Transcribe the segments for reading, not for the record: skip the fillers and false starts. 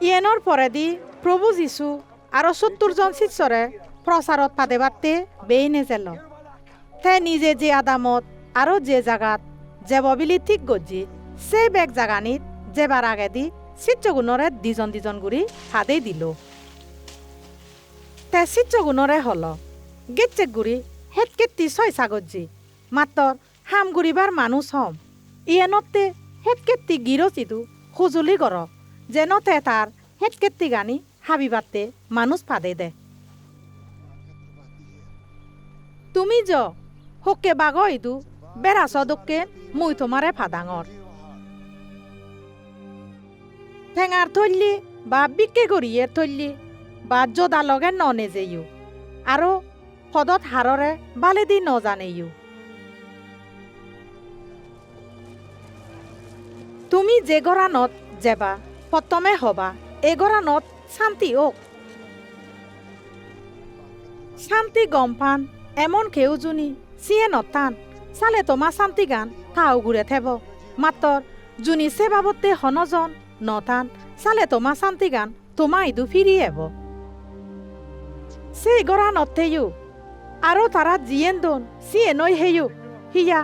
ইয়েনৰ পৰেদি প্ৰভু যীশু আৰু ৭০জন শিষ্যৰে প্ৰচাৰত পাদে বাৰ্তে বেই নেজেল তে নিজে যে আদামত আৰু যে জাগাত যাব বুলি ঠিক গজি সে বেগ জাগানিত যেবার আগেদি শিষ্যগুণরে দিজন দিজন গুড়ি ফাদেই দিল তে শিষ্যগুণরে হল গেচ্চেক গুড়ি হেত কেত্তি ছয় সাগজি মাত্র হাম গুড়িবার মানুষ হম ইয়েনতে হেত কেত্তি গিরচিদু খুজুলি কৰ যেনতে তার হেত কেত্তি গানি হাবিবাতে মানুষ ফাদে দে তুমি য হোকে বাগ ইদু বেড়া সদকে মুই তোমারে ফাদাঙর ঠেঙার থল্লি বা বিকে গড়িয়ে থল্লি বা জদা লগে নেজেয়ু আৰু সদত হাৰৰে বালেদি নজানেয়ু তুমি যে গৰানত যেবা প্ৰথমে হবা এগৰানত শান্তি ওক শান্তি গম পান এমন কেউ জুনি সিয়ে নতান চালে তোমা শান্তি গান থাও ঘুরে থেব মাত্র জুনি সে বাবতে হনজন নতান চালে তোমা শান্তি গান তোমা ইদু ফিরি এব সেই গড়া নথেয়ু আৰু তারা জিয়েন দন সিয়ে নই হেয়ু হিয়া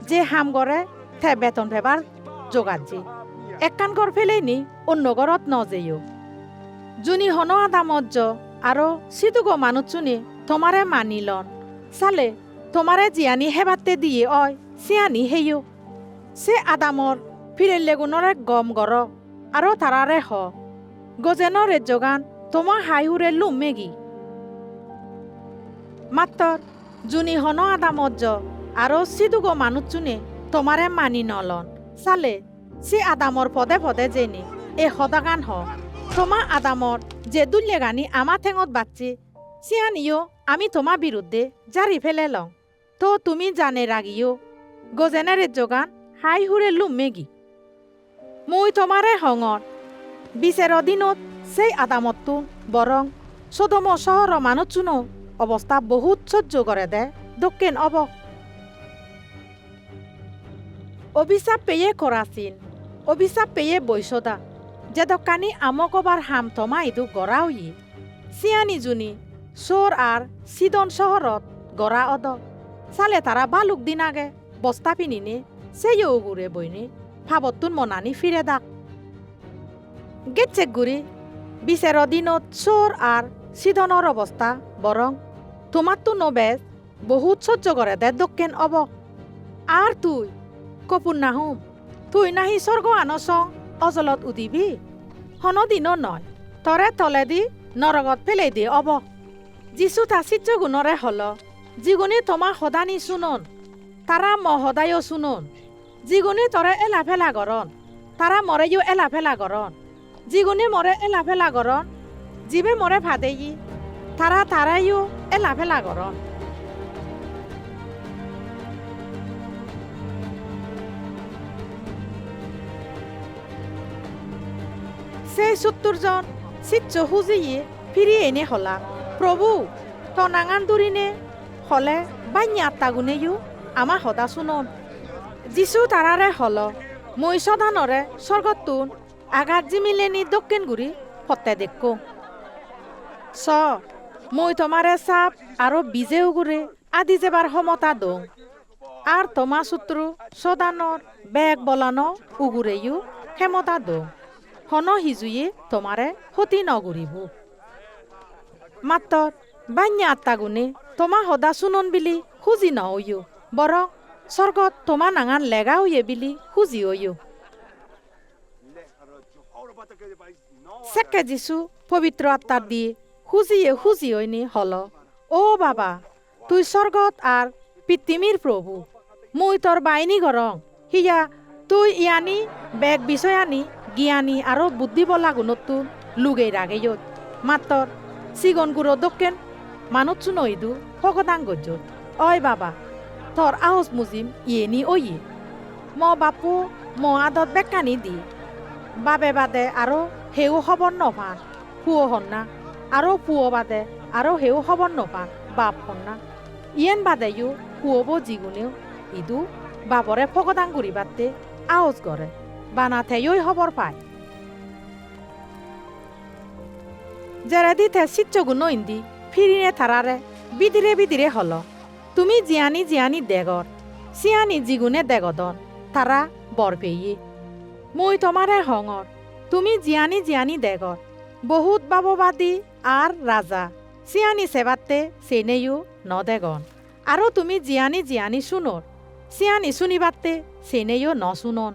যে হাম গড়ে থে বেতন ভেবার যোগাজি একান গড় ফেলেনি অন্য গড়ত নজেয়ু জুনি হন আদামজ্জ আৰু সিদুগো মানুষ চুনি তোমারে মানিলন চালে তোমারে জিয়ানি হেবাতে দিয়ে অয় সিয়ানি হেয়ু সে আদামর ফিরেলে গুণরে গম গর আৰু তারারে হ গজেনরে যোগান তোমা হাইহুরে লুম মেগি মাত্র জুনি হন আদামজ্জ আৰু সিদুগো মানুষ চুনে তোমারে মানি নলন চালে সে আদামর পদে পদে জেনি এ সদাগান হ তোমা আদামর যে দুল্লে গানি আমা ঠেঙত বাচ্চি সিয়ানিও আমি তোমার বিরুদ্ধে জারি ফেলে লং তো তুমি জানে রাগিও গজেনারে যোগান হাই হুরে লুম মেগি মুই তোমারে হঙর বিচার দিনত সেই আদামতটো বরং সদম শহর মানুষ চুনো অবস্থা বহুত সহ্য করে দে দক্ষিণ অব অভিশাপ পেয়ে করাছিন অভিশাপ পেয়ে বৈশদা যে দোকানি আমকবার হাম থমা ইদু গড়াও ই সিয়ানি জুনি সোর আর সিদন শহরত গড়া অদ চালে তারা বালুক দিন আগে বস্তা পিনিনে সেইও গুড়ে বইনি ভাবতুন মনানি ফিরে দাক গেচ্চেক গুড়ি বিচার দিনত সোর আর সিদনের অবস্থা বরং তোমার তো নবেজ বহুত সহ্য করে দে দক্ষিণ অব আর তুই কপুর নাহুম তুই নাহি স্বর্গ আনস অজলত উদিবি হনদিন নয় তরে তলেদি নরগত ফেলে দিয়ে অব যিশু তাচির্য গুণরে হল যিগুনি তোমা সদানি শুনন তারা মহদায়ও শুনন যিগুনি তরে এলা ফেলা গরন তারা মরেও এলা ফেলা গরন যিগুনি মরে এলা ফেলা গরন জিবে মরে ভাদেই তারাইও এলা ফেলা গরন সেই ৭০ জন শিষ্য হুজিয়ে ফিরিয়ে এনে হলা প্রভু তনাঙান দুরিনে হলে বাইনি আত্মাগুনেও আমা হদা শুনন যিশু তারারে হল মই সদানরে স্বর্গতুন আঘাত জিমিলেনি দক্ষিণ গুড়ি ফতে দেখো স মই তোমারে সাপ আৰু বিজেও গুড়ে আদি যেবার সমতা দং আর তোমা শত্রু সদানর বেগ বলানো উগুরেও ক্ষমতা দং হন হিজুয়ে তোমারে ক্ষতি নগরিব মাত্র বাইনি আত্মাগুনে তোমা হদা শুনন বিলি খুঁজি নহইও বরং স্বর্গত তোমা নাঙান লেগা হইয়ে বিলি খুঁজি হইও সেকে যিশু পবিত্র আত্মার দিয়ে খুঁজি হইনি হল ও বাবা তুই স্বর্গত আর পৃথিবীর প্রভু মুই তোর বাইনি গরং হিয়া তুই ইয়ানি বেগ বিষয়ানি জ্ঞানী আৰু বুদ্ধি বলা গুণতো লুগে রাগেয়ত মাত্র সিগন গুড়ো দক্ষিণ মানুষ চুনইদু ভগদান গজ্জত অয় বাবা তোর আহস মুজিম ইয়েনি ওয়ে ম বাপু ম আদত বেকানি দি বাবে বাদে আৰু হেও খবর নপান পুয় হন্না আৰু পুয় বাদে আৰু হেও খবর নপান বাপ হন্না ইয়েন বাদেও পুয়ব জিগুনেও ইদু বাবরে ভগদান গুড়ি বাদতে আহস গড়ে বানাতেই খবর পায় জেরেদিতে সিচ্চগুনো ইন্দি ফিরিনে থারারে বিদিরে বিদিরে হল তুমি জিয়ানি জিয়ানি দেগর সিয়ানি জিগুনে দেগদন তারা বর পেয়ে মই তোমারে হঙর তুমি জিয়ানি জিয়ানি দেগর বহুত বাববাদী আর রাজা সিয়ানি সেবাতে সেনেয়ু নদেগন আরও তুমি জিয়ানি জিয়ানি শুনোর সিয়ানি শুনিবাতে সেনেয়ু ন শুনন